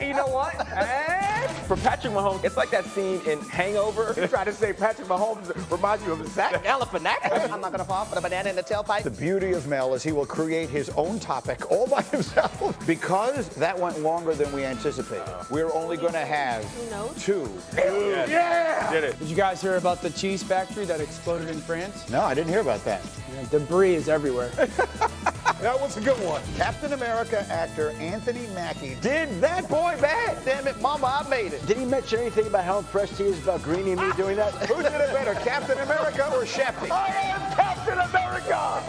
You know what? For Patrick Mahomes, it's like that scene in Hangover. You try to say Patrick Mahomes reminds you of Zach Galifianakis. I'm not going to fall for the banana in the tailpipe. The beauty of Mel is he will create his own topic all by himself. Because that went longer than we anticipated. We're only going to have 2. Yeah! Did it. Did you guys hear about the cheese factory that exploded in France? No, I didn't hear about that. Yeah, debris is everywhere. That was a good one. Captain America actor Anthony Mackie did that boy bad. Damn it, Mama, I made it. Did he mention anything about how impressed he is about Greenie and me doing that? Who did it better, Captain America or Shefty? I am Captain America!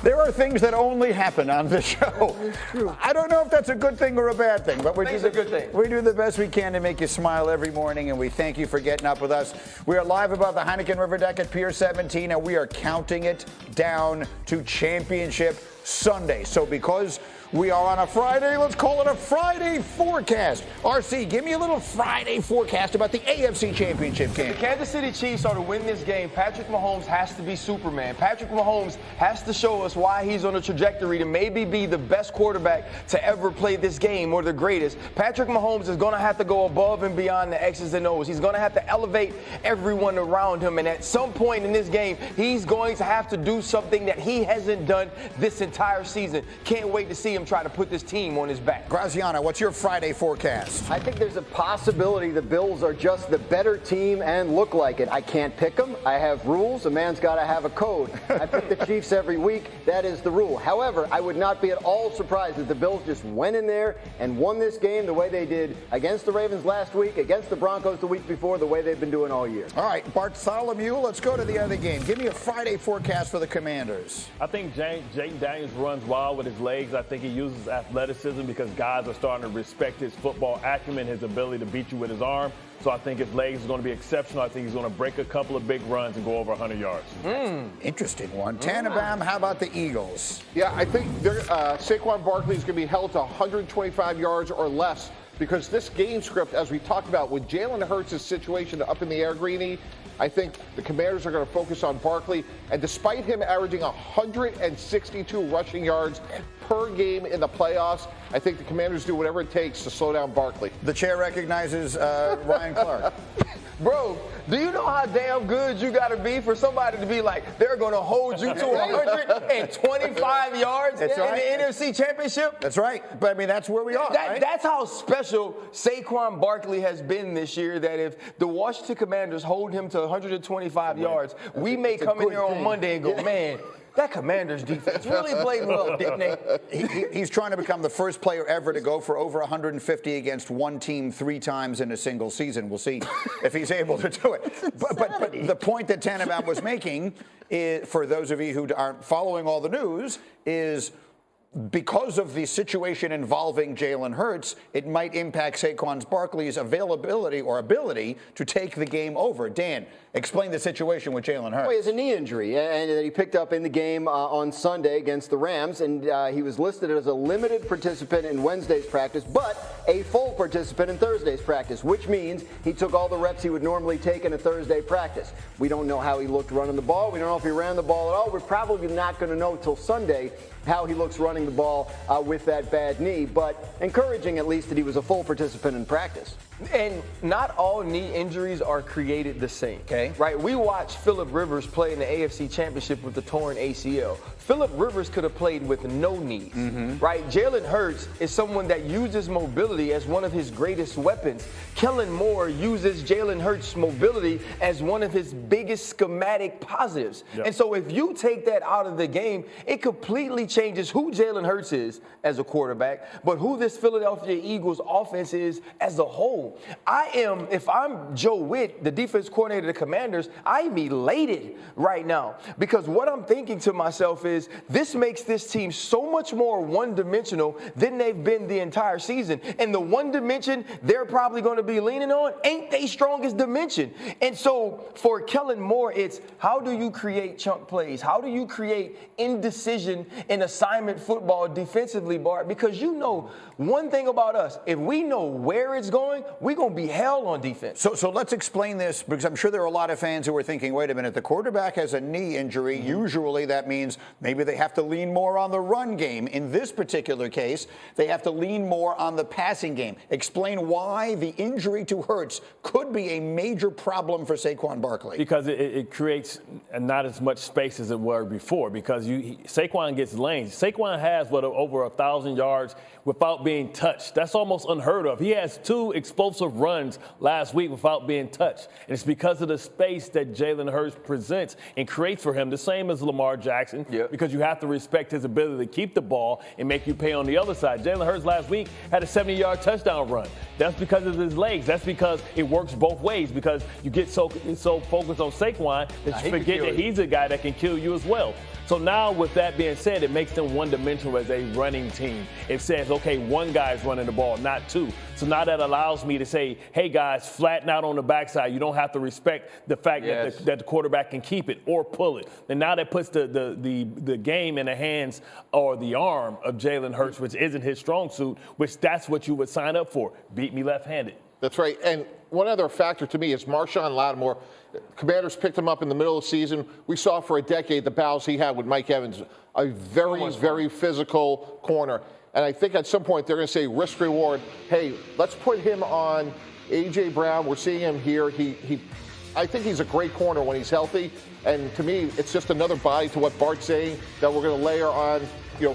There are things that only happen on this show. It's true. I don't know if that's a good thing or a bad thing, but we It's a good thing. We do the best we can to make you smile every morning, and we thank you for getting up with us. We are live above the Heineken River deck at Pier 17, and we are counting it down to Championship Sunday. So because we are on a Friday, let's call it a Friday forecast. RC, give me a little Friday forecast about the AFC Championship game. If the Kansas City Chiefs are to win this game, Patrick Mahomes has to be Superman. Patrick Mahomes has to show us why he's on a trajectory to maybe be the best quarterback to ever play this game or the greatest. Patrick Mahomes is going to have to go above and beyond the X's and O's. He's going to have to elevate everyone around him. And at some point in this game, he's going to have to do something that he hasn't done this entire season. Can't wait to see him try to put this team on his back. Graziano, what's your Friday forecast? I think there's a possibility the Bills are just the better team and look like it. I can't pick them. I have rules. A man's got to have a code. I pick the Chiefs every week. That is the rule. However, I would not be at all surprised if the Bills just went in there and won this game the way they did against the Ravens last week, against the Broncos the week before, the way they've been doing all year. All right, Bartholomew, let's go to the other game. Give me a Friday forecast for the Commanders. I think Jayden Daniels runs wild with his legs. I think he uses athleticism because guys are starting to respect his football acumen, his ability to beat you with his arm. So I think his legs is going to be exceptional. I think he's going to break a couple of big runs and go over 100 yards. Interesting one. Tannenbaum, how about the Eagles? Yeah, I think Saquon Barkley is going to be held to 125 yards or less because this game script, as we talked about, with Jalen Hurts' situation up in the air, Greenie, I think the Commanders are going to focus on Barkley. And despite him averaging 162 rushing yards per game in the playoffs, I think the Commanders do whatever it takes to slow down Barkley. The chair recognizes Ryan Clark. Bro, do you know how damn good you got to be for somebody to be like, they're going to hold you to 125 yards in the NFC Championship? That's right. But, I mean, that's where we are, right? That's how special Saquon Barkley has been this year, that if the Washington Commanders hold him to 125 yards, we may come in here on Monday and go, man, that Commanders defense really played well, didn't they? He's trying to become the first player ever to go for over 150 against one team 3 times in a single season. We'll see if he's able to do it. But the point that Tannenbaum was making, is, for those of you who aren't following all the news, is because of the situation involving Jalen Hurts, it might impact Saquon Barkley's availability or ability to take the game over. Dan, explain the situation with Jalen Hurts. Well, he has a knee injury and that he picked up in the game on Sunday against the Rams, and he was listed as a limited participant in Wednesday's practice, but a full participant in Thursday's practice, which means he took all the reps he would normally take in a Thursday practice. We don't know how he looked running the ball. We don't know if he ran the ball at all. We're probably not going to know till Sunday how he looks running the ball with that bad knee, but encouraging at least that he was a full participant in practice. And not all knee injuries are created the same. Okay. Right? We watched Phillip Rivers play in the AFC Championship with the torn ACL. Phillip Rivers could have played with no knees. Right? Jalen Hurts is someone that uses mobility as one of his greatest weapons. Kellen Moore uses Jalen Hurts' mobility as one of his biggest schematic positives. Yep. And so if you take that out of the game, it completely changes who Jalen Hurts is as a quarterback, but who this Philadelphia Eagles offense is as a whole. If I'm Joe Witt, the defense coordinator of the Commanders, I'm elated right now because what I'm thinking to myself is this makes this team so much more one-dimensional than they've been the entire season. And the one dimension they're probably going to be leaning on ain't their strongest dimension. And so for Kellen Moore, it's how do you create chunk plays? How do you create indecision in assignment football defensively, Bart? Because you know one thing about us, if we know where it's going, we're going to be hell on defense. So let's explain this, because I'm sure there are a lot of fans who are thinking, wait a minute, the quarterback has a knee injury. Usually that means maybe they have to lean more on the run game. In this particular case, they have to lean more on the passing game. Explain why the injury to Hurts could be a major problem for Saquon Barkley. Because it creates not as much space as it were before, because Saquon gets lanes. Saquon has over 1,000 yards without being touched. That's almost unheard of. He has 2 explosive runs last week without being touched. And it's because of the space that Jalen Hurts presents and creates for him, the same as Lamar Jackson, because you have to respect his ability to keep the ball and make you pay on the other side. Jalen Hurts last week had a 70-yard touchdown run. That's because of his legs. That's because it works both ways, because you get so focused on Saquon that you forget that he's a guy that can kill you as well. So now, with that being said, it makes them one-dimensional as a running team. It says, okay, one guy's running the ball, not 2. So now that allows me to say, hey, guys, flatten out on the backside. You don't have to respect the fact that the quarterback can keep it or pull it. And now that puts the game in the hands or the arm of Jalen Hurts, which isn't his strong suit, which that's what you would sign up for. Beat me left-handed. That's right. And one other factor to me is Marshawn Lattimore. Commanders picked him up in the middle of the season. We saw for a decade the battles he had with Mike Evans, a very, very physical corner. And I think at some point they're going to say risk reward. Hey, let's put him on A.J. Brown. We're seeing him here. I think he's a great corner when he's healthy. And to me, it's just another body to what Bart's saying that we're going to layer on,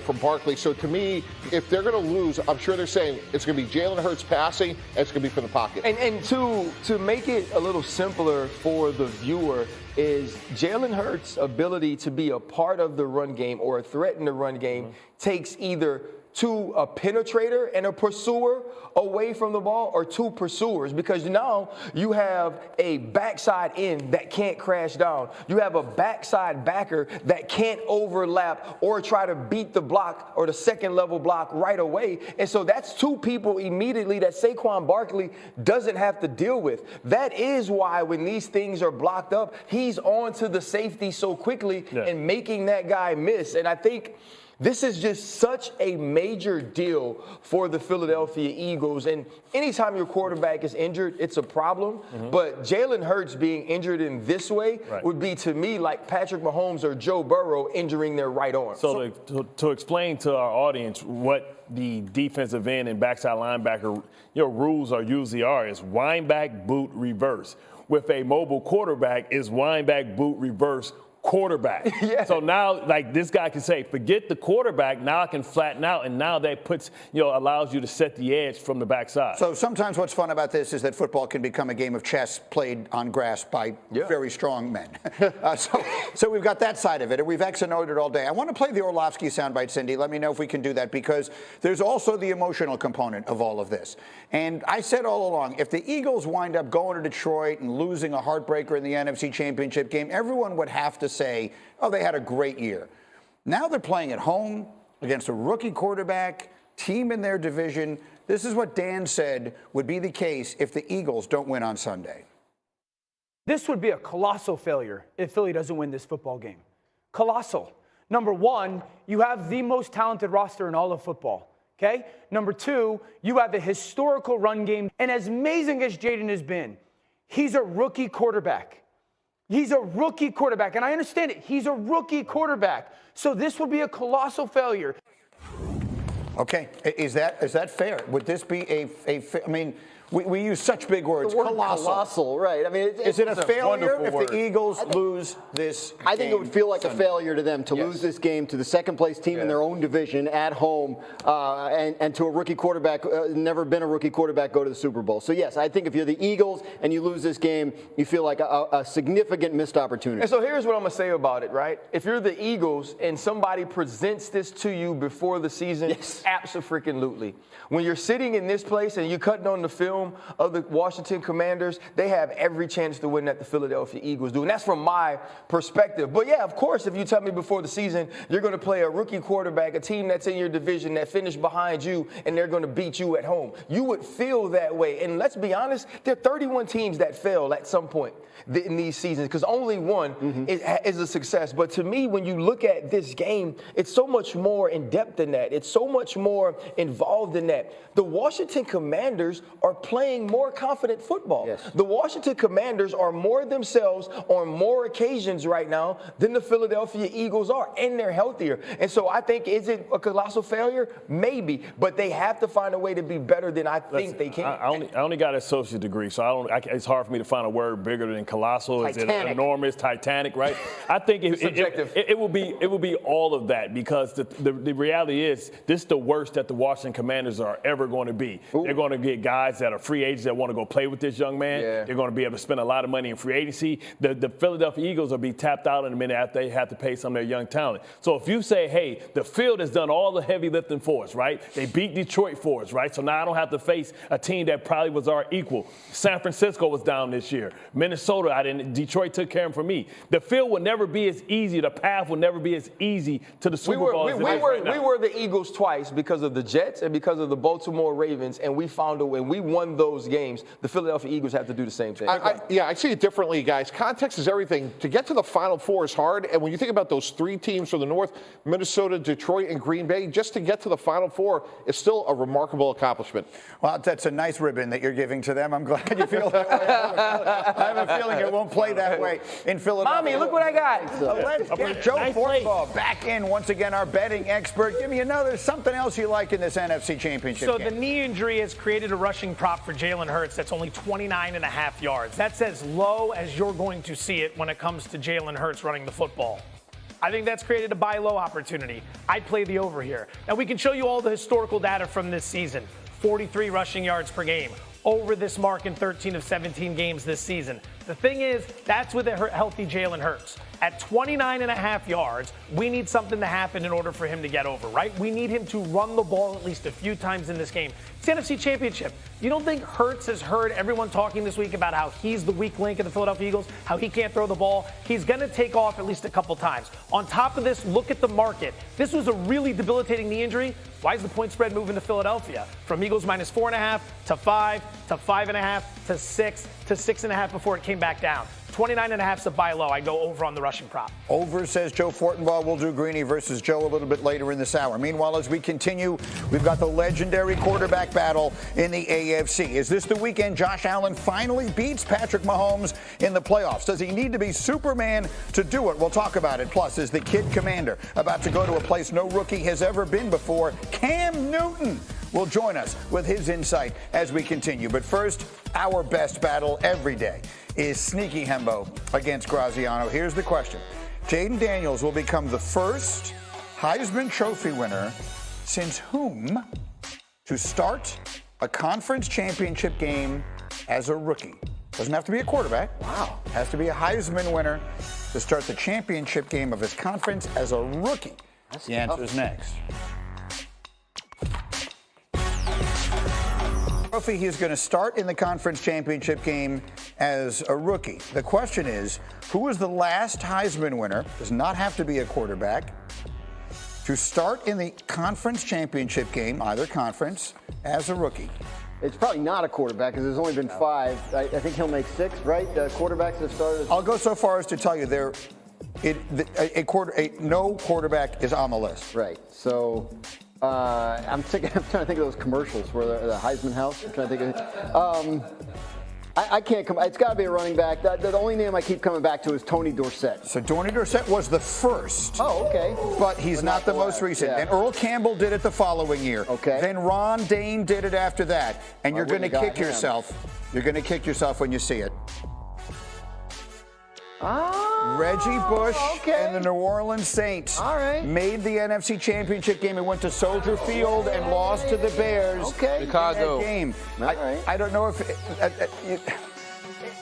from Barkley. So to me, if they're going to lose, I'm sure they're saying it's going to be Jalen Hurts passing, and it's going to be from the pocket. And to make it a little simpler for the viewer is Jalen Hurts' ability to be a part of the run game or a threat in the run game takes either a penetrator and a pursuer away from the ball, or 2 pursuers, because now you have a backside end that can't crash down. You have a backside backer that can't overlap or try to beat the block or the second level block right away. And so that's 2 people immediately that Saquon Barkley doesn't have to deal with. That is why when these things are blocked up, he's on to the safety so quickly and making that guy miss. And I think this is just such a major deal for the Philadelphia Eagles. And anytime your quarterback is injured, it's a problem. But Jalen Hurts being injured in this way would be, to me, like Patrick Mahomes or Joe Burrow injuring their right arm. So to explain to our audience what the defensive end and backside linebacker rules usually are is wind back, boot, reverse. With a mobile quarterback, is wind back, boot, reverse, quarterback. So now, like, this guy can say, forget the quarterback, now I can flatten out, and now that puts, allows you to set the edge from the backside. So sometimes what's fun about this is that football can become a game of chess played on grass by very strong men. So we've got that side of it, and we've X and O'd it all day. I want to play the Orlovsky soundbite, Cindy. Let me know if we can do that, because there's also the emotional component of all of this. And I said all along, if the Eagles wind up going to Detroit and losing a heartbreaker in the NFC Championship game, everyone would have to say, oh, they had a great year. Now they're playing at home against a rookie quarterback, team in their division. This is what Dan said would be the case if the Eagles don't win on Sunday. This would be a colossal failure if Philly doesn't win this football game. Colossal. Number 1, you have the most talented roster in all of football. Okay? Number 2, you have a historical run game. And as amazing as Jayden has been, he's a rookie quarterback. He's a rookie quarterback, and I understand it. He's a rookie quarterback. So this will be a colossal failure. Okay, is that fair? Would this be I mean, we use such big words. The word colossal, right? I mean, is it a failure if the Eagles lose this game? I think it would feel like a failure to them to lose this game to the second-place team in their own division at home, and to a rookie quarterback, never been a rookie quarterback, go to the Super Bowl. So, yes, I think if you're the Eagles and you lose this game, you feel like a significant missed opportunity. And so here's what I'm going to say about it, right? If you're the Eagles and somebody presents this to you before the season, abso-freaking-lutely. When you're sitting in this place and you're cutting on the film of the Washington Commanders, they have every chance to win that the Philadelphia Eagles do. And that's from my perspective. But, yeah, of course, if you tell me before the season you're going to play a rookie quarterback, a team that's in your division that finished behind you, and they're going to beat you at home, you would feel that way. And let's be honest, there are 31 teams that fail at some point in these seasons, because only one is a success. But to me, when you look at this game, it's so much more in depth than that. It's so much more involved in that. The Washington Commanders are playing more confident football. Yes. The Washington Commanders are more themselves on more occasions right now than the Philadelphia Eagles are, and they're healthier. And so I think, is it a colossal failure? Maybe, but they have to find a way to be better than I think they can. I only got an associate degree, so it's hard for me to find a word bigger than colossal. Is it enormous, titanic, right? I think it will be all of that, because the reality is this is the worst that the Washington Commanders are ever going to be. Ooh. They're going to get guys that are free agents that want to go play with this young man. Yeah. They're going to be able to spend a lot of money in free agency. The Philadelphia Eagles will be tapped out in a minute after they have to pay some of their young talent. So if you say, hey, the field has done all the heavy lifting for us, right? They beat Detroit for us, right? So now I don't have to face a team that probably was our equal. San Francisco was down this year. Minnesota, Detroit took care of them for me. The field will never be as easy. The path will never be as easy to the Super Bowl as it is right now. We were the Eagles twice because of the Jets and because of the Baltimore Ravens, and we found a way. We won those games. The Philadelphia Eagles have to do the same thing. I see it differently, guys. Context is everything. To get to the Final Four is hard, and when you think about those three teams from the North, Minnesota, Detroit, and Green Bay, just to get to the Final Four is still a remarkable accomplishment. Well, that's a nice ribbon that you're giving to them. I'm glad you feel that way. I have a feeling it won't play that way in Philadelphia. Mommy, look what I got. Let's get Joe Fortenbaugh back in once again, our betting expert. Give me another something else you like in this NFC Championship game. So the knee injury has created a rushing prop for Jalen Hurts that's only 29.5 yards. That's as low as you're going to see it when it comes to Jalen Hurts running the football. I think that's created a buy low opportunity. I'd play the over here. Now, we can show you all the historical data from this season. 43 rushing yards per game. Over this mark in 13 of 17 games this season. The thing is, that's with a healthy Jalen Hurts. At 29.5 yards, we need something to happen in order for him to get over, right? We need him to run the ball at least a few times in this game. It's the NFC Championship. You don't think Hurts has heard everyone talking this week about how he's the weak link of the Philadelphia Eagles, how he can't throw the ball? He's going to take off at least a couple times. On top of this, look at the market. This was a really debilitating knee injury. Why is the point spread moving to Philadelphia? From Eagles -4.5 to 5 to 5.5 to 6 to 6.5 before it came back down. 29.5 is a buy low. I go over on the rushing prop. Over, says Joe Fortenbaugh. We'll do Greeny versus Joe a little bit later in this hour. Meanwhile, as we continue, we've got the legendary quarterback battle in the AFC. Is this the weekend Josh Allen finally beats Patrick Mahomes in the playoffs? Does he need to be Superman to do it? We'll talk about it. Plus, is the kid commander about to go to a place no rookie has ever been before? Cam Newton will join us with his insight as we continue. But first, our best battle every day is Sneaky Hembo against Graziano. Here's the question. Jayden Daniels will become the first Heisman Trophy winner since whom to start a conference championship game as a rookie? Doesn't have to be a quarterback. Wow. Has to be a Heisman winner to start the championship game of his conference as a rookie. The answer is next. Trophy, he is going to start in the conference championship game as a rookie. The question is, who was the last Heisman winner, does not have to be a quarterback, to start in the conference championship game, either conference, as a rookie? It's probably not a quarterback because there's only been 5. I think he'll make 6, right? Quarterbacks have started. I'll go so far as to tell you no quarterback is on the list. Right. So I'm trying to think of those commercials where the Heisman House. I'm trying to think of. I can't come. It's got to be a running back. The only name I keep coming back to is Tony Dorsett. So Tony Dorsett was the first. Oh, okay. But he's not the most recent. Yeah. And Earl Campbell did it the following year. Okay. Then Ron Dane did it after that. And you're going to kick yourself. You're going to kick yourself when you see it. Reggie Bush and the New Orleans Saints made the NFC Championship game and went to Soldier Field and lost to the Bears. Chicago. In that game. I don't know if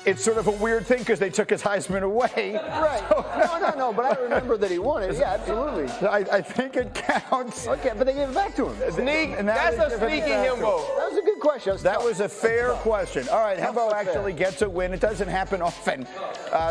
it's sort of a weird thing because they took his Heisman away. Right. No, but I remember that he won it. Yeah, absolutely. I think it counts. Okay, but they gave it back to him. That's a sneaky Hembo. That was a good question. That was a fair question. All right, Hembo actually gets a win. It doesn't happen often,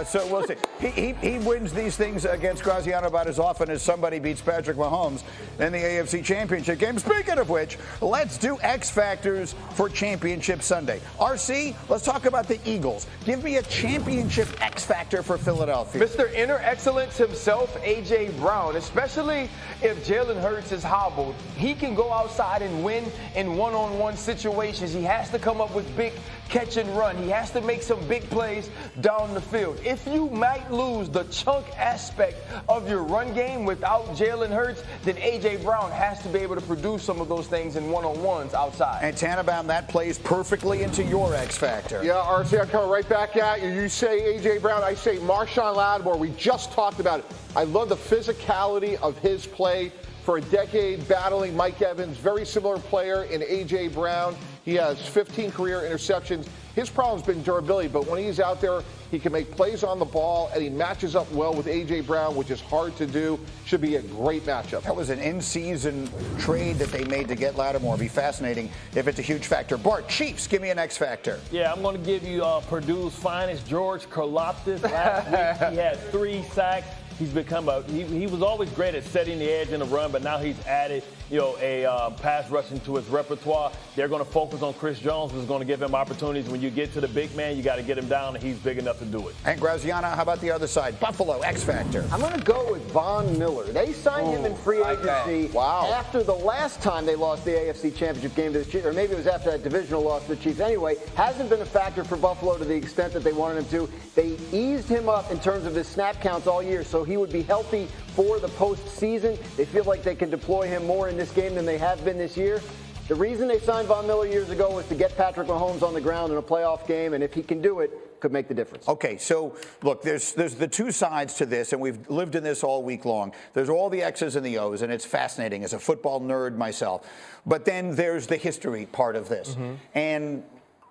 so we'll see. He wins these things against Graziano about as often as somebody beats Patrick Mahomes in the AFC Championship game. Speaking of which, let's do X Factors for Championship Sunday. RC, let's talk about the Eagles. Give me a championship X Factor for Philadelphia. Mr. Inner Excellence himself, A.J. Brown, especially if Jalen Hurts is hobbled. He can go outside and win in one-on-one situations. situations. He has to come up with big catch and run. He has to make some big plays down the field. If you might lose the chunk aspect of your run game without Jalen Hurts, then A.J. Brown has to be able to produce some of those things in one-on-ones outside. And Tannenbaum, that plays perfectly into your X factor. Yeah, RC, I'm coming right back at you. You say A.J. Brown, I say Marshawn Lattimore. We just talked about it. I love the physicality of his play. For a decade battling Mike Evans, very similar player in A.J. Brown. He has 15 career interceptions. His problem's been durability, but when he's out there, he can make plays on the ball, and he matches up well with A.J. Brown, which is hard to do. Should be a great matchup. That was an in-season trade that they made to get Lattimore. It'd be fascinating if it's a huge factor. Bart, Chiefs, give me an X factor. Yeah, I'm going to give you Purdue's finest, George Karlaftis. Last week, he had 3 sacks. He's become he was always great at setting the edge in the run, but now he's added, a pass rushing to his repertoire. They're going to focus on Chris Jones, who's going to give him opportunities. When you get to the big man, you got to get him down, and he's big enough to do it. And Graziano, how about the other side? Buffalo, X factor. I'm going to go with Von Miller. They signed him in free agency after the last time they lost the AFC Championship game to the Chiefs, or maybe it was after that divisional loss to the Chiefs. Anyway, hasn't been a factor for Buffalo to the extent that they wanted him to. They eased him up in terms of his snap counts all year, so he would be healthy for the postseason. They feel like they can deploy him more in this game than they have been this year. The reason they signed Von Miller years ago was to get Patrick Mahomes on the ground in a playoff game, and if he can do it, could make the difference. Okay, so look, there's the two sides to this, and we've lived in this all week long. There's all the X's and the O's, and it's fascinating as a football nerd myself. But then there's the history part of this. And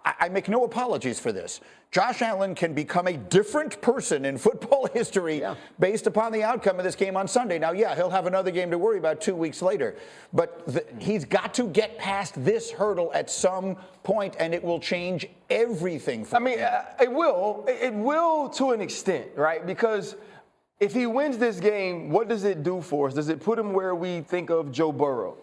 I make no apologies for this. Josh Allen can become a different person in football history based upon the outcome of this game on Sunday. Now, he'll have another game to worry about 2 weeks later. But he's got to get past this hurdle at some point, and it will change everything for him. It will. It will to an extent, right? Because if he wins this game, what does it do for us? Does it put him where we think of Joe Burrow?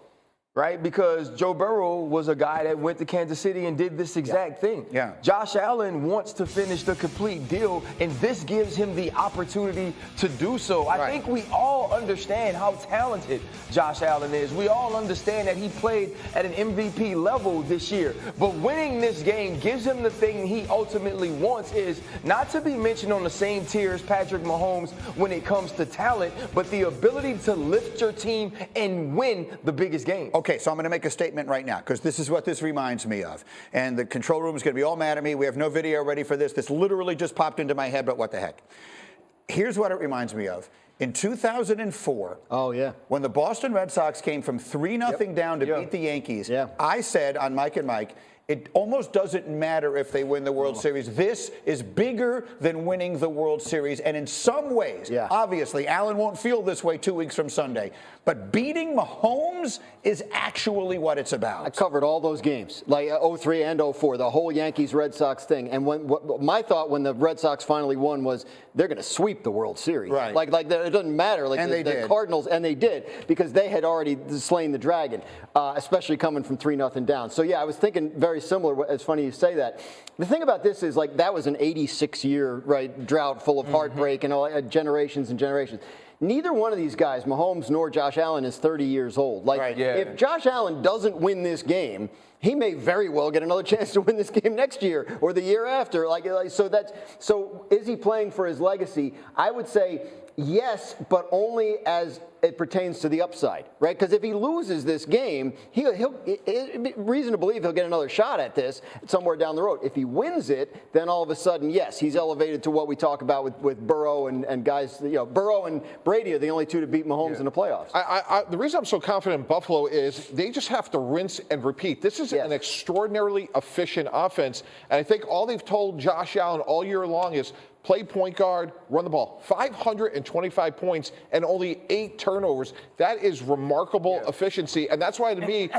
Right? Because Joe Burrow was a guy that went to Kansas City and did this exact thing. Josh Allen wants to finish the complete deal, and this gives him the opportunity to do so. I think we all understand how talented Josh Allen is. We all understand that he played at an MVP level this year. But winning this game gives him the thing he ultimately wants, is not to be mentioned on the same tier as Patrick Mahomes when it comes to talent, but the ability to lift your team and win the biggest game. Okay, so I'm going to make a statement right now, because this is what this reminds me of. And the control room is going to be all mad at me. We have no video ready for this. This literally just popped into my head, but what the heck. Here's what it reminds me of. In 2004, when the Boston Red Sox came from 3-0 down to beat the Yankees, I said on Mike and Mike, it almost doesn't matter if they win the World Series. This is bigger than winning the World Series. And in some ways, obviously, Allen won't feel this way 2 weeks from Sunday. But beating Mahomes is actually what it's about. I covered all those games, like 03 and 04, the whole Yankees-Red Sox thing. And my thought when the Red Sox finally won was they're going to sweep the World Series. Like it doesn't matter. Like and the Cardinals, and they did, because they had already slain the dragon, especially coming from 3-0 down. So, I was thinking very similar. It's funny you say that. The thing about this is, like, that was an 86-year drought full of heartbreak and all, generations and generations. Neither one of these guys, Mahomes nor Josh Allen, is 30 years old. If Josh Allen doesn't win this game, he may very well get another chance to win this game next year or the year after. So is he playing for his legacy? I would say yes, but only as it pertains to the upside, right? Because if he loses this game, he'll reason to believe he'll get another shot at this somewhere down the road. If he wins it, then all of a sudden, yes, he's elevated to what we talk about with Burrow and guys. Burrow and Brady are the only two to beat Mahomes in the playoffs. The reason I'm so confident in Buffalo is they just have to rinse and repeat. This is an extraordinarily efficient offense, and I think all they've told Josh Allen all year long is play point guard, run the ball. 525 points and only 8 turnovers. That is remarkable efficiency. And that's why, to me,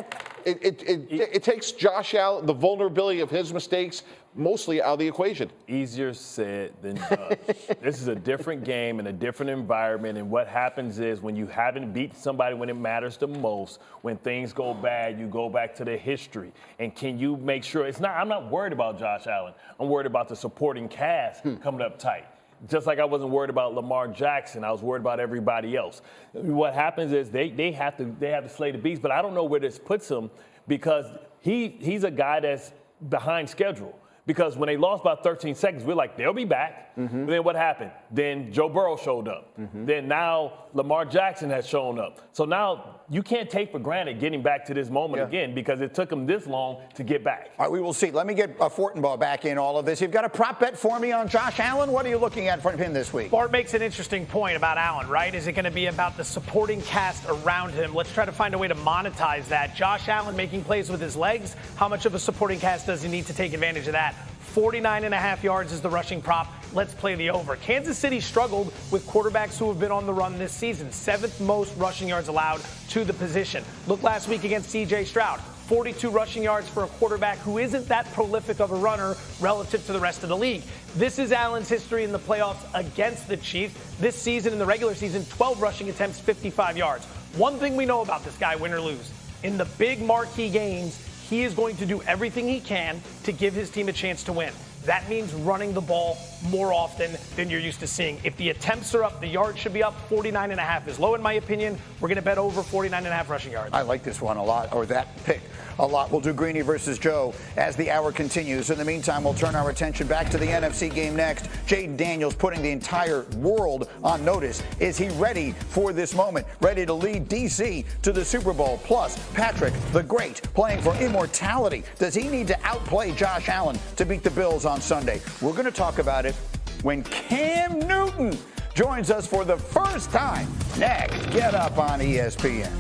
it takes Josh Allen, the vulnerability of his mistakes, mostly out of the equation. Easier said than done. This is a different game and a different environment. And what happens is when you haven't beaten somebody when it matters the most, when things go bad, you go back to the history. And can you make sure I'm not worried about Josh Allen. I'm worried about the supporting cast coming up tight. just like I wasn't worried about Lamar Jackson. I was worried about everybody else. What happens is they have to slay the beast, but I don't know where this puts him because he's a guy that's behind schedule. Because when they lost by 13 seconds, we're like, they'll be back. Mm-hmm. Then what happened? Then Joe Burrow showed up. Mm-hmm. Then now Lamar Jackson has shown up. So now you can't take for granted getting back to this moment again because it took them this long to get back. All right, we will see. Let me get Fortenbaugh back in all of this. You've got a prop bet for me on Josh Allen. What are you looking at from him this week? Bart makes an interesting point about Allen, right? Is it going to be about the supporting cast around him? Let's try to find a way to monetize that. Josh Allen making plays with his legs. How much of a supporting cast does he need to take advantage of that? 49.5 yards is the rushing prop. Let's play the over. Kansas City struggled with quarterbacks who have been on the run this season. 7th most rushing yards allowed to the position. Look last week against C.J. Stroud. 42 rushing yards for a quarterback who isn't that prolific of a runner relative to the rest of the league. This is Allen's history in the playoffs against the Chiefs. This season, in the regular season, 12 rushing attempts, 55 yards. One thing we know about this guy, win or lose, in the big marquee games, he is going to do everything he can to give his team a chance to win. That means running the ball more often than you're used to seeing. If the attempts are up, the yards should be up. 49.5 is low in my opinion. We're going to bet over 49.5 rushing yards. I like this one a lot, or that pick a lot. We'll do Greeny versus Joe as the hour continues. In the meantime, we'll turn our attention back to the NFC game next. Jayden Daniels putting the entire world on notice. Is he ready for this moment? Ready to lead DC to the Super Bowl? Plus, Patrick the Great playing for immortality. Does he need to outplay Josh Allen to beat the Bills on Sunday? We're going to talk about it when Cam Newton joins us for the first time next. Get up on ESPN.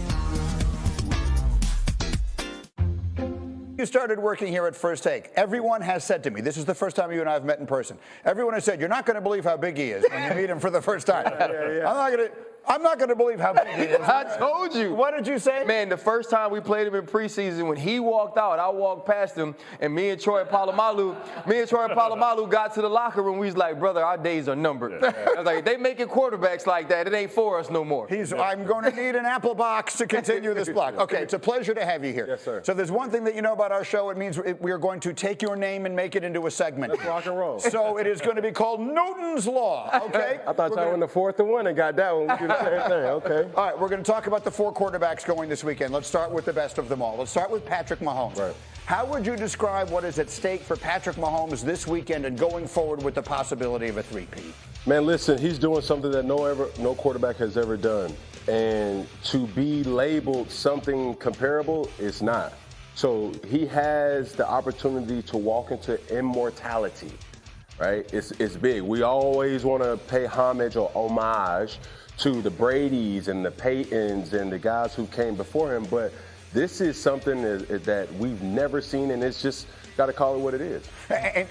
You started working here at First Take. Everyone has said to me, this is the first time you and I have met in person. Everyone has said, you're not going to believe how big he is when you meet him for the first time. I'm not going to believe how big he is. I told you. What did you say? Man, the first time we played him in preseason, when he walked out, I walked past him, and me and Troy Polamalu got to the locker room. We was like, brother, our days are numbered. I was like, they making quarterbacks like that. It ain't for us no more. I'm going to need an apple box to continue this block. Okay, it's a pleasure to have you here. Yes, sir. So there's one thing that you know about our show. It means we are going to take your name and make it into a segment. Let's rock and roll. So it is going to be called Newton's Law, okay? I thought y'all won the 4th and 1 and got that one. We do the same thing, okay. All right, we're going to talk about the 4 quarterbacks going this weekend. Let's start with the best of them all. Let's start with Patrick Mahomes. Right. How would you describe what is at stake for Patrick Mahomes this weekend and going forward with the possibility of a 3-peat? Man, listen, he's doing something that no quarterback has ever done. And to be labeled something comparable, it's not. So he has the opportunity to walk into immortality, right? It's big. We always want to pay homage or homage to the Bradys and the Peytons and the guys who came before him, but this is something that we've never seen, and it's just got to call it what it is.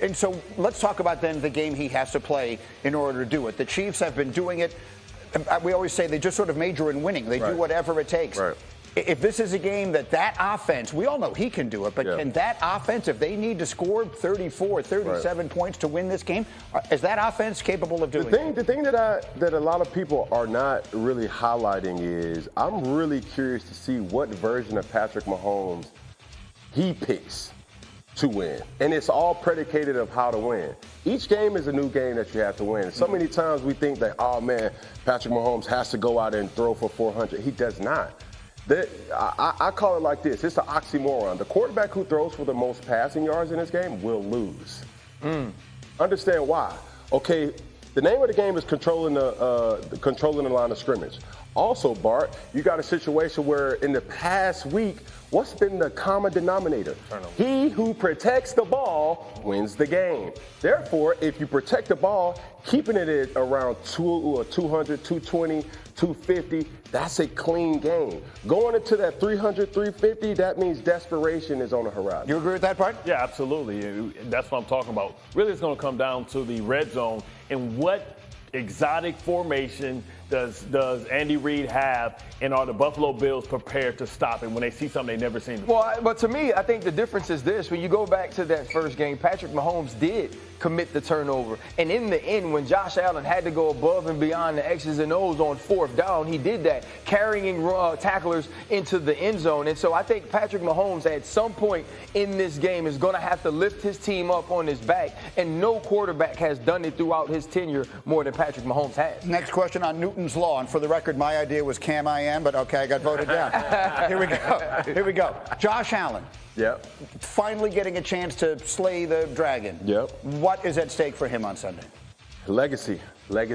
And so let's talk about then the game he has to play in order to do it. The Chiefs have been doing it. We always say they just sort of major in winning. They do whatever it takes. Right. If this is a game that offense, we all know he can do it, but can that offense, if they need to score 34, 37 points to win this game, is that offense capable of doing it? The thing that a lot of people are not really highlighting is I'm really curious to see what version of Patrick Mahomes he picks to win. And it's all predicated of how to win. Each game is a new game that you have to win. So many times we think that, oh man, Patrick Mahomes has to go out and throw for 400. He does not. I call it like this. It's an oxymoron. The quarterback who throws for the most passing yards in this game will lose. Understand why. Okay, the name of the game is controlling the line of scrimmage. Also, Bart, you got a situation where in the past week, what's been the common denominator? He who protects the ball wins the game. Therefore, if you protect the ball, keeping it at around 200, 220, 250, that's a clean game. Going into that 300, 350, that means desperation is on the horizon. You agree with that part? Yeah, absolutely. That's what I'm talking about. Really, it's going to come down to the red zone and what exotic formation does Andy Reid have, and are the Buffalo Bills prepared to stop it when they see something they never seen before? Well, but to me, I think the difference is this. When you go back to that first game, Patrick Mahomes did commit the turnover. And in the end, when Josh Allen had to go above and beyond the X's and O's on 4th down, he did that, carrying tacklers into the end zone. And so I think Patrick Mahomes at some point in this game is going to have to lift his team up on his back. And no quarterback has done it throughout his tenure more than Patrick Mahomes has. Next question on Newton's Law. And for the record, my idea was Cam I am, but okay, I got voted down. Here we go. Here we go. Josh Allen. Yep. Finally getting a chance to slay the dragon. Yep. What is at stake for him on Sunday? Legacy. But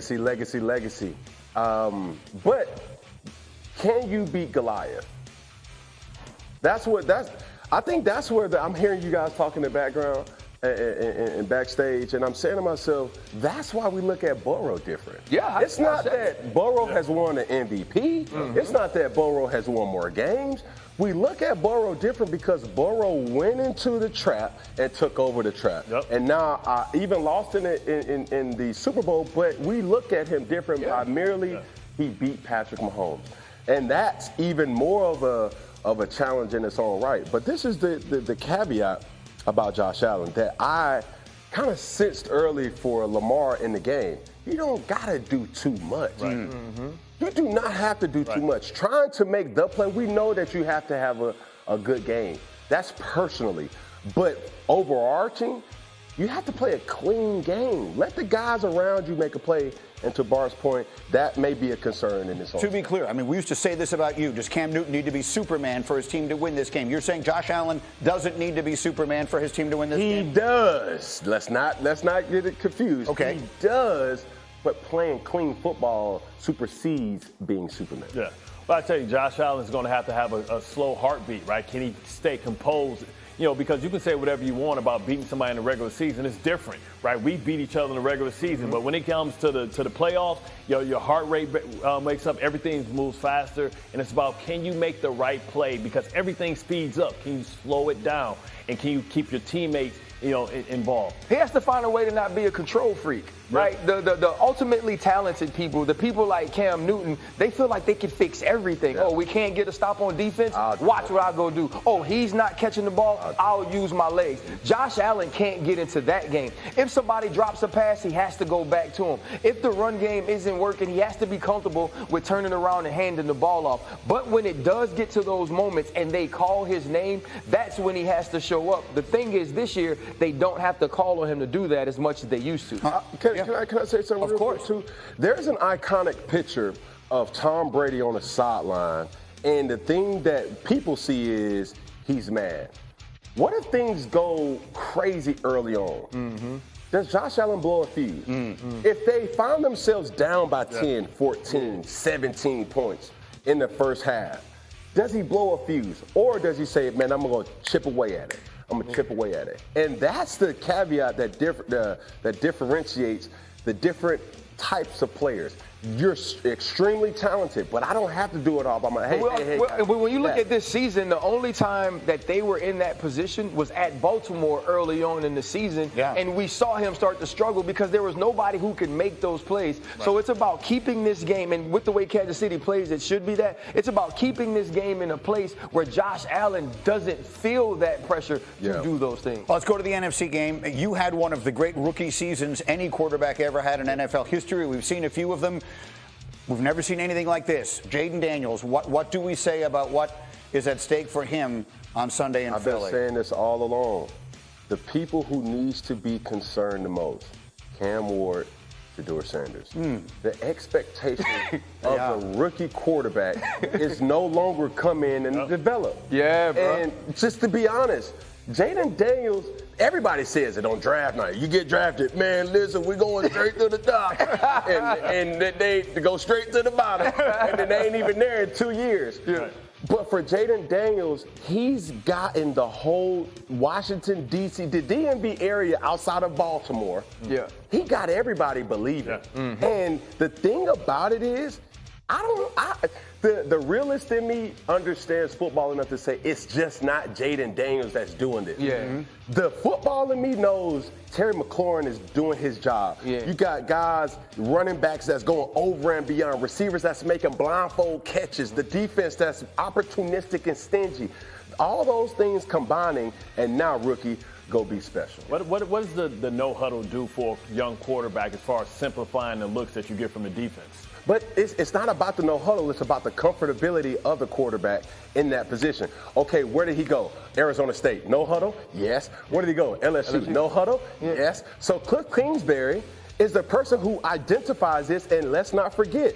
can you beat Goliath? I think that's where I'm hearing you guys talk in the background and backstage, and I'm saying to myself, that's why we look at Burrow different. Yeah, it's not that Burrow has won an MVP. Mm-hmm. It's not that Burrow has won more games. We look at Burrow different because Burrow went into the trap and took over the trap. Yep. And now even lost in the Super Bowl, but we look at him different primarily. He beat Patrick Mahomes. And that's even more of a challenge in its own right. But this is the caveat about Josh Allen that I kind of sensed early for Lamar in the game. You don't got to do too much. Right. Mm-hmm. You do not have to do too much. Trying to make the play, we know that you have to have a good game. That's personally. But overarching, you have to play a clean game. Let the guys around you make a play. And to Bart's point, that may be a concern in this whole. To be clear, I mean, we used to say this about you. Does Cam Newton need to be Superman for his team to win this game? You're saying Josh Allen doesn't need to be Superman for his team to win this game? He does. Let's not get it confused. Okay. He does, but playing clean football supersedes being Superman. Yeah. Well, I tell you, Josh Allen's going to have a slow heartbeat, right? Can he stay composed? You know, because you can say whatever you want about beating somebody in the regular season. It's different, right? We beat each other in the regular season, but when it comes to the playoffs, your heart rate wakes up, everything moves faster, and it's about can you make the right play because everything speeds up. Can you slow it down, and can you keep your teammates involved? He has to find a way to not be a control freak, right? The ultimately talented people, the people like Cam Newton, they feel like they can fix everything. Yeah. Oh, we can't get a stop on defense? Watch what I go do. Oh, he's not catching the ball? I'll use my legs. Josh Allen can't get into that game. If somebody drops a pass, he has to go back to him. If the run game isn't working, he has to be comfortable with turning around and handing the ball off. But when it does get to those moments and they call his name, that's when he has to show up. The thing is, this year, they don't have to call on him to do that as much as they used to. Can I say something real quick, too? There's an iconic picture of Tom Brady on the sideline, and the thing that people see is he's mad. What if things go crazy early on? Mm-hmm. Does Josh Allen blow a fuse? Mm-hmm. If they find themselves down by 10, 14, 17 points in the first half, does he blow a fuse? Or does he say, man, I'm going to chip away at it? I'm going to chip away at it. And that's the caveat that differentiates the different types of players. You're extremely talented, but I don't have to do it all by myself. When you look at this season, the only time that they were in that position was at Baltimore early on in the season, and we saw him start to struggle because there was nobody who could make those plays. Right. So it's about keeping this game, and with the way Kansas City plays, it should be that. It's about keeping this game in a place where Josh Allen doesn't feel that pressure to do those things. Well, let's go to the NFC game. You had one of the great rookie seasons any quarterback ever had in NFL history. We've seen a few of them. We've never seen anything like this. Jayden Daniels, what do we say about what is at stake for him on Sunday in Philly? I've been saying this all along. The people who needs to be concerned the most, Cam Ward, Shedeur Sanders. The expectation of a rookie quarterback is no longer come in and develop. Yeah, bro. And just to be honest, Jayden Daniels, everybody says it on draft night. You get drafted, man, listen, we're going straight to the top. and they go straight to the bottom. And then they ain't even there in 2 years. Yeah. But for Jayden Daniels, he's gotten the whole Washington, D.C., the DMV area outside of Baltimore. Yeah. He got everybody believing. Yeah. Mm-hmm. And the thing about it is, The realist in me understands football enough to say it's just not Jayden Daniels that's doing this. Yeah. Mm-hmm. The football in me knows Terry McLaurin is doing his job. Yeah. You got guys, running backs that's going over and beyond, receivers that's making blindfold catches, the defense that's opportunistic and stingy. All those things combining, and now, rookie, go be special. What does the no huddle do for a young quarterback as far as simplifying the looks that you get from the defense? But it's not about the no huddle. It's about the comfortability of the quarterback in that position. Okay, where did he go? Arizona State, no huddle? Yes. Where did he go? LSU, no huddle? Yes. So Cliff Kingsbury is the person who identifies this, and let's not forget,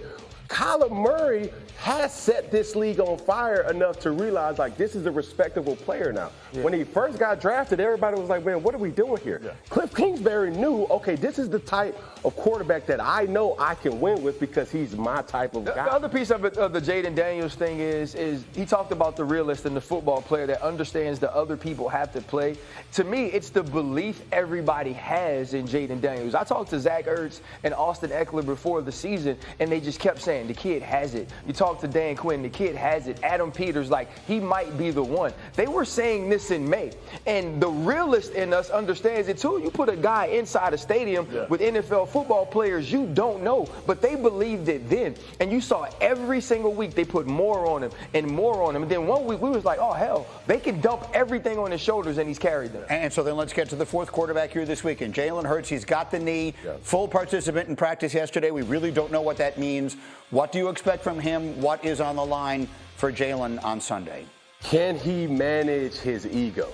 Kyler Murray has set this league on fire enough to realize, like, this is a respectable player now. Yeah. When he first got drafted, everybody was like, man, what are we doing here? Yeah. Cliff Kingsbury knew, okay, this is the type of quarterback that I know I can win with because he's my type of guy. The other piece of it, of the Jayden Daniels thing is he talked about the realist and the football player that understands that other people have to play. To me, it's the belief everybody has in Jayden Daniels. I talked to Zach Ertz and Austin Eckler before the season, and they just kept saying, the kid has it. You talk to Dan Quinn, the kid has it. Adam Peters, like, he might be the one. They were saying this in May, and the realist in us understands it too. You put a guy inside a stadium with NFL football players you don't know, but they believed it then, and you saw every single week they put more on him and more on him, and then one week we was like, oh hell, they can dump everything on his shoulders, and he's carried them. And so then let's get to the fourth quarterback here this weekend. Jalen Hurts, he's got the knee, full participant in practice yesterday. We really don't know what that means. What do you expect from him? What is on the line for Jalen on Sunday? Can he manage his ego?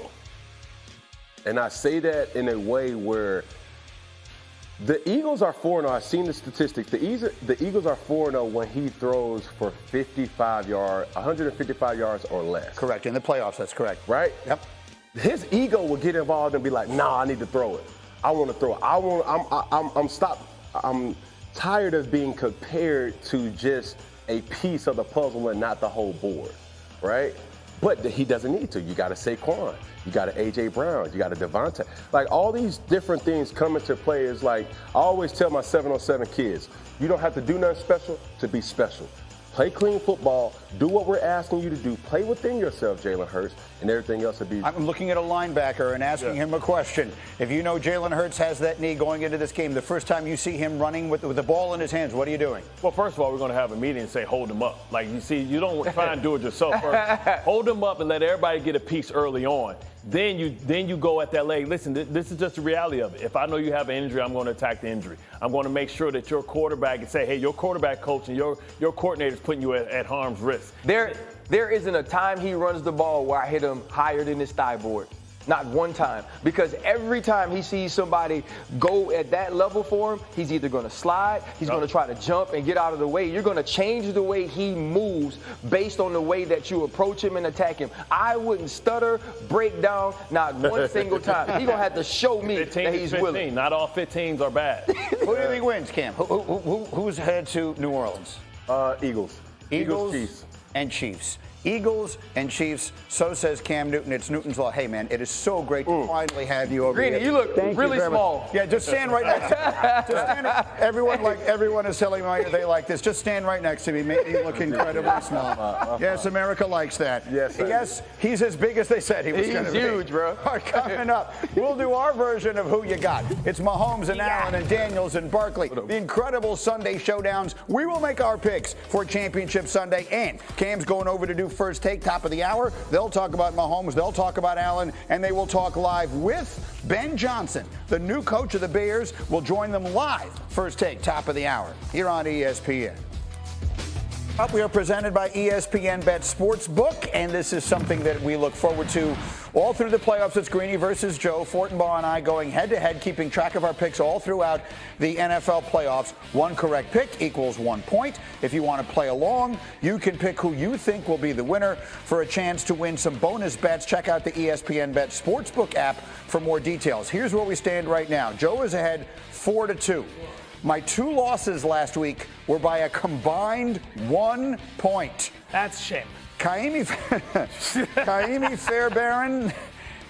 And I say that in a way where the Eagles are 4-0. I've seen the statistics. The Eagles are 4-0 when he throws for 155 yards or less. Correct. In the playoffs, that's correct. Right? Yep. His ego will get involved and be like, nah, I need to throw it. I want to throw it. I'm tired of being compared to just a piece of the puzzle and not the whole board, right? But he doesn't need to. You got a Saquon, you got an A.J. Brown, you got a Devontae. Like, all these different things come into play. Is like, I always tell my 707 kids, you don't have to do nothing special to be special. Play clean football, do what we're asking you to do, play within yourself, Jalen Hurts, and everything else will be. I'm looking at a linebacker and asking him a question. If you know Jalen Hurts has that knee going into this game, the first time you see him running with the ball in his hands, what are you doing? Well, first of all, we're going to have a meeting and say, hold him up. Like, you see, you don't try and do it yourself first. Hold him up and let everybody get a piece early on. Then you go at that leg. Listen, this is just the reality of it. If I know you have an injury, I'm going to attack the injury. I'm going to make sure that your quarterback, and say, hey, your quarterback coach and your coordinator is putting you at harm's risk. There isn't a time he runs the ball where I hit him higher than his thigh board. Not one time. Because every time he sees somebody go at that level for him, he's either going to slide, he's going to try to jump and get out of the way. You're going to change the way he moves based on the way that you approach him and attack him. I wouldn't stutter, break down, not one single time. He's going to have to show me that he's willing. Not all 15s are bad. Who do you think wins, Cam? Who's headed to New Orleans? Eagles. Chiefs. And Chiefs. Eagles and Chiefs, so says Cam Newton. It's Newton's Law. Hey, man, it is so great to finally have you over Greeny, here. you look really small. Yeah, just stand right next to me. Just stand, everyone is telling me they like this. Just stand right next to me. Make me look incredibly small. Yes, America likes that. Yes, he's as big as they said he was going to be. He's huge, bro. All right, coming up, we'll do our version of Who You Got. It's Mahomes and Allen and Daniels and Barkley. The incredible Sunday showdowns. We will make our picks for Championship Sunday. And Cam's going over to do First Take, top of the hour. They'll talk about Mahomes, they'll talk about Allen, and they will talk live with Ben Johnson, the new coach of the Bears, will join them live. First Take, top of the hour, here on ESPN. We are presented by ESPN Bet Sportsbook, and this is something that we look forward to all through the playoffs. It's Greeny versus Joe. Fortenbaugh and I going head-to-head, keeping track of our picks all throughout the NFL playoffs. One correct pick equals 1 point. If you want to play along, you can pick who you think will be the winner for a chance to win some bonus bets. Check out the ESPN Bet Sportsbook app for more details. Here's where we stand right now. Joe is ahead 4-2. My 2 losses last week were by a combined 1 point. That's a shame. Kaimi Fairbairn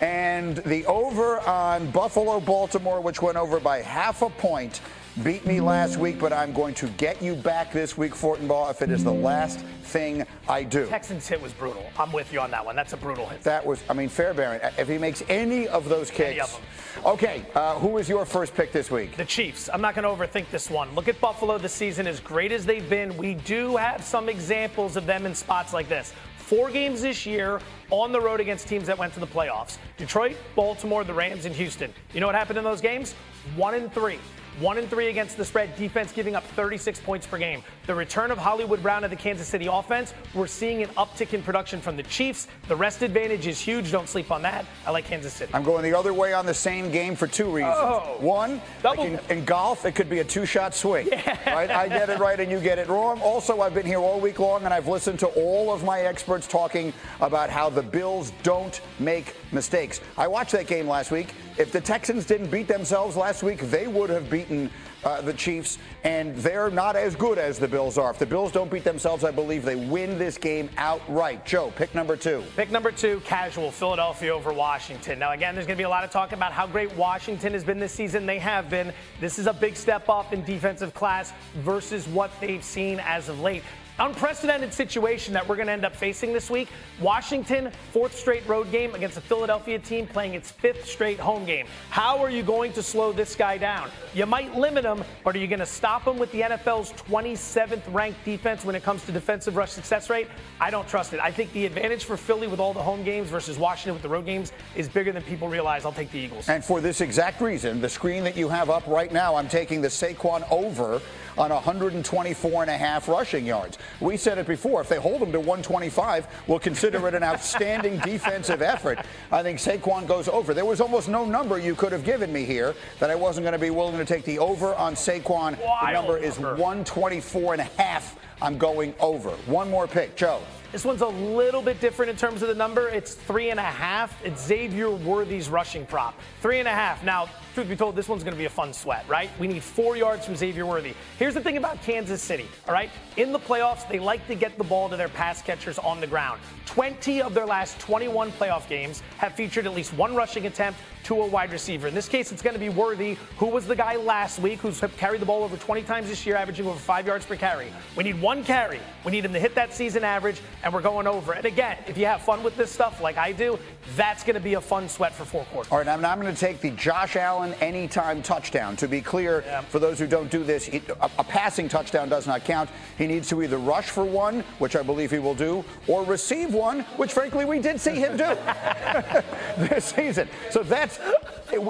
and the over on Buffalo-Baltimore, which went over by 0.5 point. beat me last week, but I'm going to get you back this week, Fortenbaugh, if it is the last thing I do. Texans hit was brutal. I'm with you on that one. That's a brutal hit. That was, Fairbairn, if he makes any of those kicks. Any of them. Okay, who is your first pick this week? The Chiefs. I'm not going to overthink this one. Look at Buffalo this season. As great as they've been, we do have some examples of them in spots like this. 4 games this year on the road against teams that went to the playoffs. Detroit, Baltimore, the Rams, and Houston. You know what happened in those games? 1-3. 1-3 against the spread, defense giving up 36 points per game. The return of Hollywood Brown to the Kansas City offense, we're seeing an uptick in production from the Chiefs. The rest advantage is huge. Don't sleep on that. I like Kansas City. I'm going the other way on the same game for 2 reasons. Oh, one, like in golf, it could be a 2-shot swing. Yeah. Right? I get it right and you get it wrong. Also, I've been here all week long and I've listened to all of my experts talking about how the Bills don't make mistakes. I watched that game last week. If the Texans didn't beat themselves last week, they would have beaten the Chiefs, and they're not as good as the Bills are. If the Bills don't beat themselves, I believe they win this game outright. Joe, pick number 2. Pick number 2, casual, Philadelphia over Washington. Now, again, there's going to be a lot of talk about how great Washington has been this season. They have been. This is a big step up in defensive class versus what they've seen as of late. Unprecedented situation that we're going to end up facing this week. Washington, 4th straight road game against a Philadelphia team playing its 5th straight home game. How are you going to slow this guy down? You might limit him, but are you going to stop him with the NFL's 27th ranked defense when it comes to defensive rush success rate? I don't trust it. I think the advantage for Philly with all the home games versus Washington with the road games is bigger than people realize. I'll take the Eagles. And for this exact reason, the screen that you have up right now, I'm taking the Saquon over on 124.5 rushing yards. We said it before. If they hold him to 125, we'll consider it an outstanding defensive effort. I think Saquon goes over. There was almost no number you could have given me here that I wasn't going to be willing to take the over on Saquon. The number is 124.5. I'm going over. One more pick. Joe. This one's a little bit different in terms of the number. It's 3.5. It's Xavier Worthy's rushing prop. 3.5. Now, truth be told, this one's going to be a fun sweat, right? We need 4 yards from Xavier Worthy. Here's the thing about Kansas City, all right? In the playoffs, they like to get the ball to their pass catchers on the ground. 20 of their last 21 playoff games have featured at least 1 rushing attempt to a wide receiver. In this case, it's going to be Worthy, who was the guy last week who's carried the ball over 20 times this year, averaging over 5 yards per carry. We need 1 carry. We need him to hit that season average, and we're going over. And again, if you have fun with this stuff like I do, that's going to be a fun sweat for 4 quarters. All right, I'm going to take the Josh Allen anytime touchdown. To be clear, for those who don't do this, a passing touchdown does not count. He needs to either rush for 1, which I believe he will do, or receive 1, which frankly we did see him do this season. So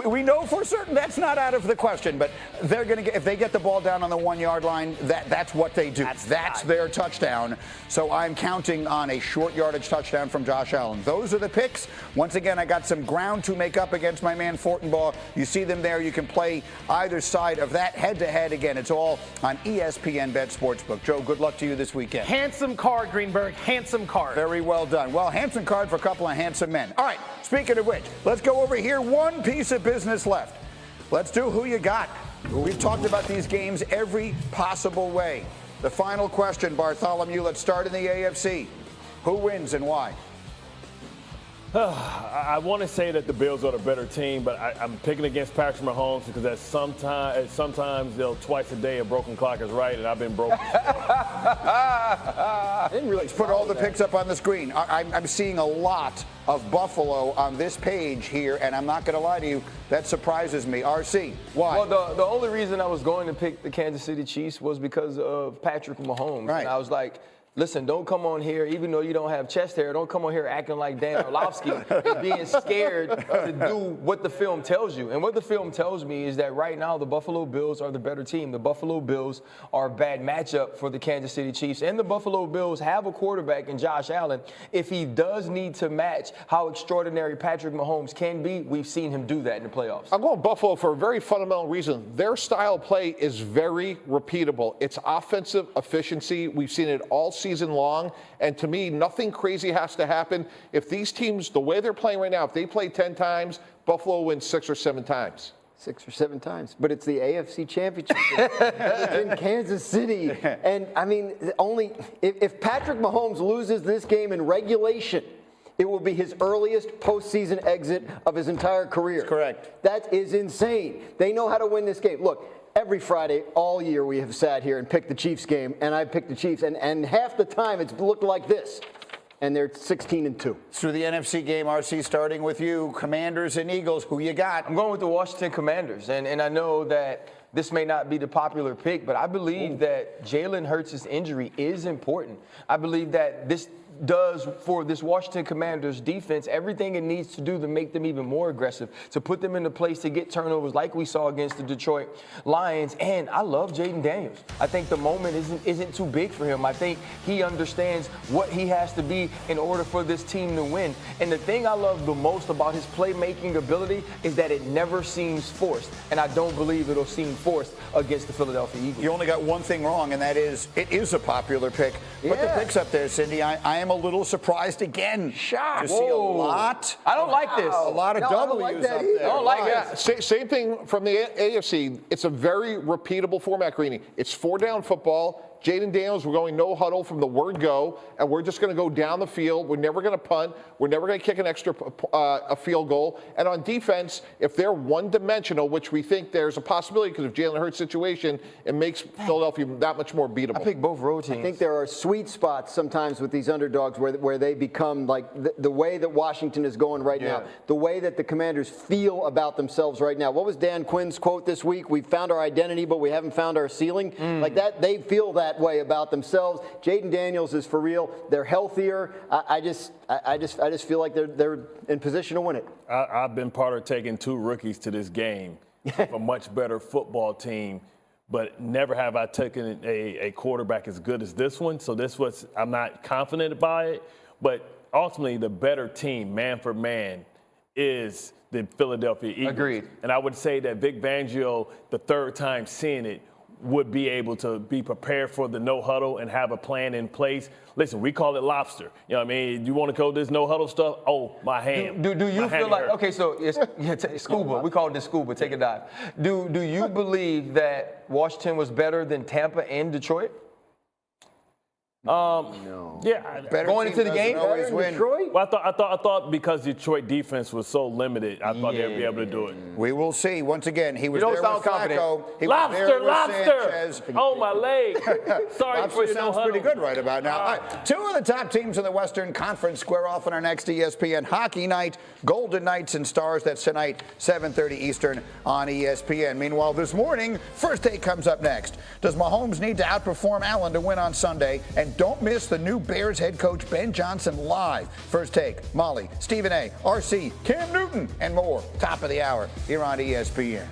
we know for certain that's not out of the question, but they're going to get, if they get the ball down on the 1 yard line, that's what they do. That's their touchdown. So I'm counting on a short yardage touchdown from Josh Allen. Those are the picks. Once again, I got some ground to make up against my man Fortenbaugh. You see them there. You can play either side of that head-to-head. Again, it's all on ESPN Bet Sportsbook. Joe, good luck to you this weekend. Handsome card, Greenberg. Handsome card. Very well done. Well, handsome card for a couple of handsome men. All right, speaking of which, let's go over here. One piece of business left. Let's do Who You Got. We've talked about these games every possible way. The final question, Bartholomew. Let's start in the AFC. Who wins and why? I want to say that the Bills are the better team, but I'm picking against Patrick Mahomes because sometimes they'll twice a day a broken clock is right, and I've been broken. Didn't really put all the picks up on the screen. I'm seeing a lot of Buffalo on this page here, and I'm not going to lie to you, that surprises me. RC, why? Well, the only reason I was going to pick the Kansas City Chiefs was because of Patrick Mahomes. Right. And I was like, listen, don't come on here, even though you don't have chest hair, don't come on here acting like Dan Orlovsky and being scared to do what the film tells you. And what the film tells me is that right now the Buffalo Bills are the better team. The Buffalo Bills are a bad matchup for the Kansas City Chiefs. And the Buffalo Bills have a quarterback in Josh Allen. If he does need to match how extraordinary Patrick Mahomes can be, we've seen him do that in the playoffs. I'm going Buffalo for a very fundamental reason. Their style of play is very repeatable. It's offensive efficiency. We've seen it all season long, and to me, nothing crazy has to happen. If these teams, the way they're playing right now, if they play 10 times, Buffalo wins 6 or 7 times. 6 or 7 times, but it's the AFC Championship. It's in Kansas City. And I mean, if Patrick Mahomes loses this game in regulation, it will be his earliest postseason exit of his entire career. That's correct. That is insane. They know how to win this game. Look, every Friday all year we have sat here and picked the Chiefs game, and I picked the Chiefs, and half the time it's looked like this. And they're 16-2. Through the NFC game, RC, starting with you, Commanders and Eagles, who you got? I'm going with the Washington Commanders, and I know that this may not be the popular pick, but I believe that Jalen Hurts' injury is important. I believe that this does for this Washington Commanders defense everything it needs to do to make them even more aggressive, to put them in a place to get turnovers like we saw against the Detroit Lions. And I love Jayden Daniels. I think the moment isn't too big for him. I think he understands what he has to be in order for this team to win. And the thing I love the most about his playmaking ability is that it never seems forced. And I don't believe it'll seem forced against the Philadelphia Eagles. You only got one thing wrong, and that is it is a popular pick. But the picks up there, Cindy, I am a little surprised again. Shocked. To see a lot. I don't like this. A lot of W's up there. I don't like that. Same thing from the AFC. It's a very repeatable format, Greeny. It's 4-down football. Jayden Daniels, we're going no huddle from the word go, and we're just going to go down the field. We're never going to punt. We're never going to kick an extra a field goal. And on defense, if they're one-dimensional, which we think there's a possibility because of Jalen Hurts' situation, it makes Philadelphia that much more beatable. I pick both road teams. I think there are sweet spots sometimes with these underdogs where they become like the way that Washington is going right now, the way that the Commanders feel about themselves right now. What was Dan Quinn's quote this week? We found our identity, but we haven't found our ceiling. Like that, they feel that way about themselves. Jayden Daniels is for real. They're healthier. I just feel like they're in position to win it. I've been part of taking 2 rookies to this game, a much better football team, but never have I taken a quarterback as good as this one. So I'm not confident by it, but ultimately the better team, man for man, is the Philadelphia Eagles. Agreed. And I would say that Vic Fangio, the third time seeing it, would be able to be prepared for the no huddle and have a plan in place. Listen, we call it lobster. You know what I mean? You want to go this no huddle stuff? Oh, my hand. Do you feel like, okay, so it's scuba. We call it the scuba. Take a dive. Do you believe that Washington was better than Tampa and Detroit? No. Yeah. Better going into the game? Always win. Detroit? Well, I thought because Detroit defense was so limited, I thought they'd be able to do it. We will see. Once again, he was You don't there sound with confident. Flacco. He was there Lobster! with Sanchez. Oh, my leg. Sorry Lobster for your no sounds huddle. pretty good right about now. All right, 2 of the top teams in the Western Conference square off on our next ESPN Hockey Night. Golden Knights and Stars. That's tonight, 7:30 Eastern on ESPN. Meanwhile, this morning, First Take comes up next. Does Mahomes need to outperform Allen to win on Sunday? And don't miss the new Bears head coach Ben Johnson live. First Take, Molly, Stephen A., RC, Cam Newton, and more. Top of the hour here on ESPN.